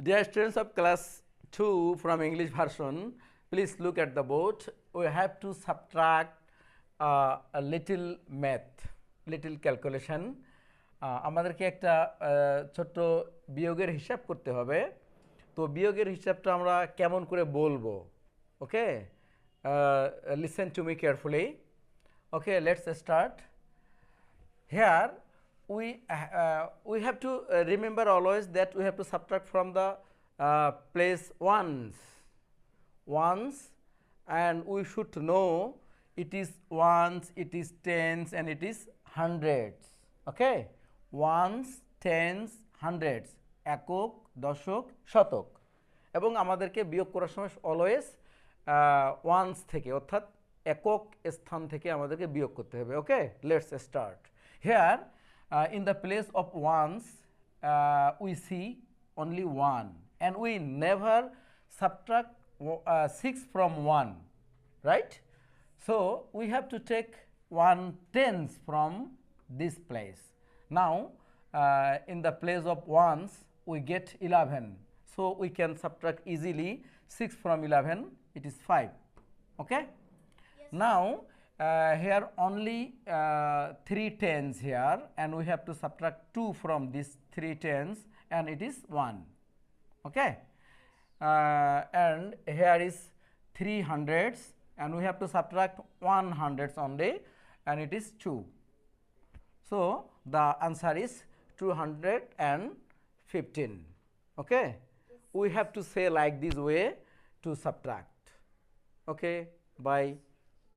Dear students of class 2 from English version, please look at the board. We have to subtract a little math, little calculation. আমাদেরকে একটা ছোট্ট বিয়োগের হিসাব করতে হবে। তো বিয়োগের হিসাবটা আমরা কেমন করে বলবো? ওকে, listen to me carefully. Okay, let's start. Here we have to remember always that we have to subtract from the place ones, and we should know it is ones, it is tens, and it is hundreds. Okay, ones, tens, hundreds, একক, দশক, শতক। এবং আমাদেরকে বিয়োগ করার সময় always once থেকে অর্থাৎ একক স্থান থেকে আমাদেরকে বিয়োগ করতে হবে। Okay, let's start. Here in the place of ones we see only 1 and we never subtract 6 from 1, right? So we have to take 1/10 from this place. Now in the place of ones we get 11, so we can subtract easily 6 from 11, it is 5. Okay, yes. Now here only 3 tens here, and we have to subtract 2 from these 3 tens, and it is 1. Okay, and here is 3 hundreds, and we have to subtract 1 hundreds only, and it is 2. So the answer is 215. Okay, we have to say like this way to subtract. Okay, bye.